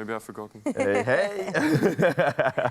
Maybe I've forgotten. Hey.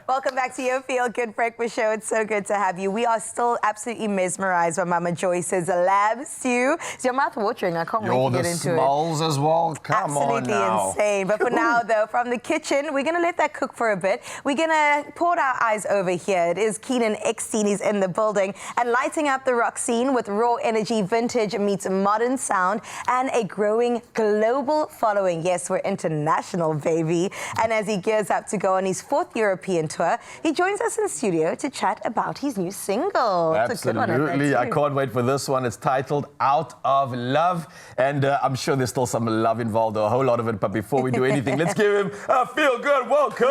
Welcome back to your Feel Good Breakfast Show. It's so good to have you. We are still absolutely mesmerized by Mama Joyce's lamb stew. Is your mouth watering? I can't wait to get into it. Smalls as well. Come on now. Absolutely insane. But for now, though, from the kitchen, we're going to let that cook for a bit. We're going to port our eyes over here. It is Keanan Eksteen. He's in the building and lighting up the rock scene with raw energy, vintage meets modern sound, and a growing global following. Yes, we're international, baby. And as he gears up to go on his 4th European tour, he joins us in studio to chat about his new single. Absolutely. I can't wait for this one. It's titled Out of Love. And I'm sure there's still some love involved, a whole lot of it. But before we do anything, let's give him a feel good welcome.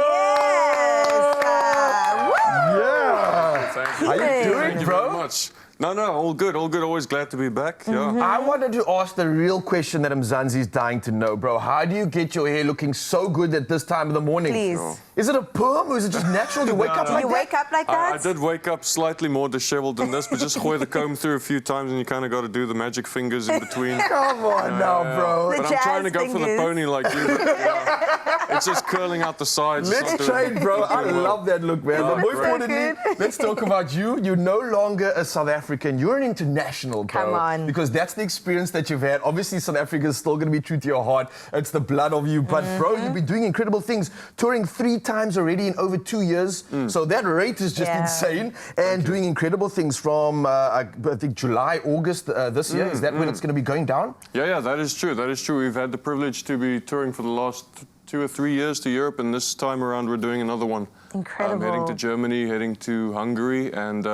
Yes! Yeah. How you doing, Thank you bro? very much. No, all good, all good. Always glad to be back. Yeah. I wanted to ask the real question that Mzansi's dying to know, bro. How do you get your hair looking so good at this time of the morning? Please. Sure. Is it a perm or is it just natural? You wake up Do like you that? wake up like that? I did wake up slightly more disheveled than this, but just gooi the comb through a few times and you kind of got to do the magic fingers in between. Come on now, bro. The But I'm trying to go for the fingers. pony like you. But, it's just curling out the sides. It's Let's not doing- trade, bro. I doing well. love that look, man. But more so importantly, let's talk about you. You're no longer a South African. You're an international, bro. Come on. Because that's the experience that you've had. Obviously, South Africa is still going to be true to your heart. It's the blood of you. But, bro, you've been doing incredible things. Touring 3 times already in over 2 years. So that rate is just insane. And doing incredible things from, I think, July, August this year. Is that when it's going to be going down? Yeah, that is true. That is true. We've had the privilege to be touring for the last 2 or 3 years to Europe, and this time around we're doing another one. Incredible. Heading to Germany, heading to Hungary, and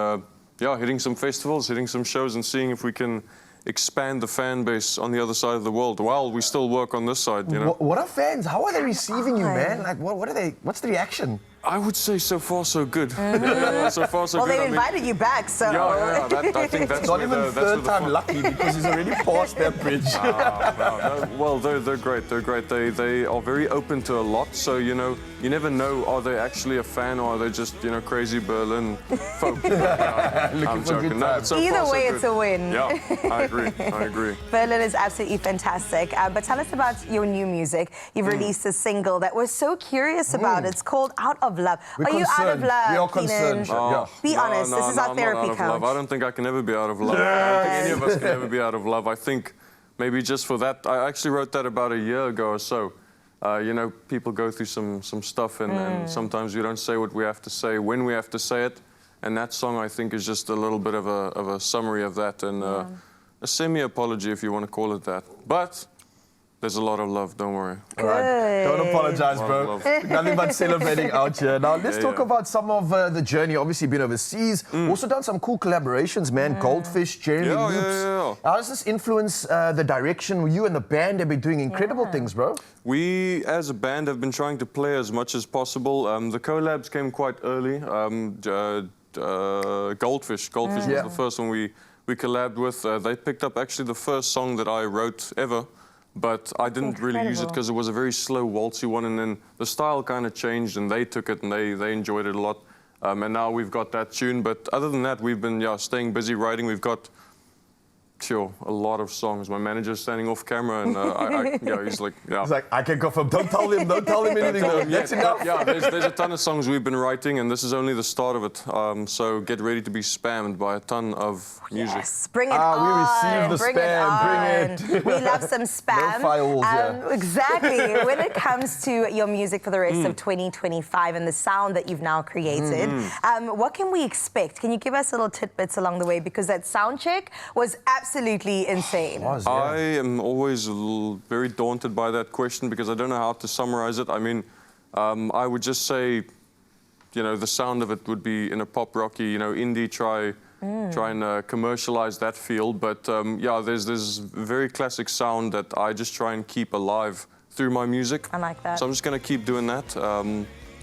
hitting some festivals, hitting some shows, and seeing if we can expand the fan base on the other side of the world while we still work on this side, you know. What are fans? How are they receiving you, man? Like, what are they? What's the reaction? I would say so far so good. So far so Well, good. they invited you back, so... I think that's Not where even that's where third the time fun- lucky because he's already passed that bridge. No. Well, they're great. They're great. They are very open to a lot. So you know, you never know, are they actually a fan or are they just crazy Berlin folk? I'm for joking. good No, times. so Either far, so way, good. it's a win. Yeah, I agree. Berlin is absolutely fantastic. But tell us about your new music. You've released a single that we're so curious about. It's called Out of Love. We're Are you out of concerned. love, We are Keanan? concerned. Yeah. Be honest, this is our I'm therapy not out of couch. love. I don't think I can ever be out of love. I don't think any of us can ever be out of love. I think maybe just for that, I actually wrote that about a year ago or so. People go through some stuff and sometimes we don't say what we have to say when we have to say it. And that song, I think, is just a little bit of a summary of that and a semi-apology, if you want to call it that. But there's a lot of love, don't worry. All right. Don't apologize, bro. Love, love. Nothing but celebrating out here. Now, let's talk about some of the journey. Obviously, been overseas. Also done some cool collaborations, man. Goldfish, Jeremy Loops. Yeah. How does this influence the direction? You and the band have been doing incredible things, bro. We, as a band, have been trying to play as much as possible. The collabs came quite early. Goldfish was the first one we collabed with. They picked up actually the first song that I wrote ever, but I didn't really use it because it was a very slow waltzy one, and then the style kind of changed and they took it and they enjoyed it a lot. And now we've got that tune, but other than that, we've been staying busy writing. We've got a lot of songs. My manager's standing off camera and he's like, He's like, I can confirm. Don't tell him anything. Though. That's enough. Yeah, there's a ton of songs we've been writing, and this is only the start of it. So get ready to be spammed by a ton of music. Yes, bring it on. We receive the spam. Bring it. We love some spam. No firewalls, Exactly. When it comes to your music for the rest of 2025 and the sound that you've now created, what can we expect? Can you give us little tidbits along the way? Because that sound check was absolutely insane. I am always very daunted by that question because I don't know how to summarize it. I mean, I would just say, the sound of it would be in a pop rocky, indie try and commercialize that field. But there's this very classic sound that I just try and keep alive through my music. I like that. So I'm just going to keep doing that.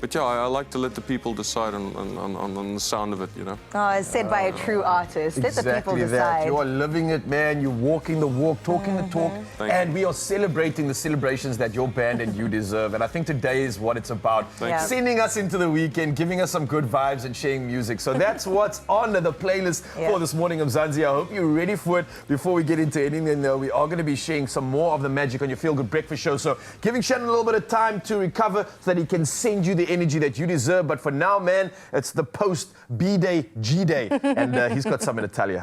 But yeah, I like to let the people decide on the sound of it, you know. Oh, it's said by a true artist. Let the people Exactly that. decide. You are living it, man. You're walking the walk, talking the talk. And we are celebrating the celebrations that your band and you deserve. And I think today is what it's about. you. Sending us into the weekend, giving us some good vibes and sharing music. So that's what's on the playlist for this morning of Zanzi. I hope you're ready for it. Before we get into anything, though, we are going to be sharing some more of the magic on your Feel Good Breakfast show. So giving Shannon a little bit of time to recover so that he can send you the energy that you deserve. But for now, man, it's the post B-Day, G-Day. And he's got something to tell you.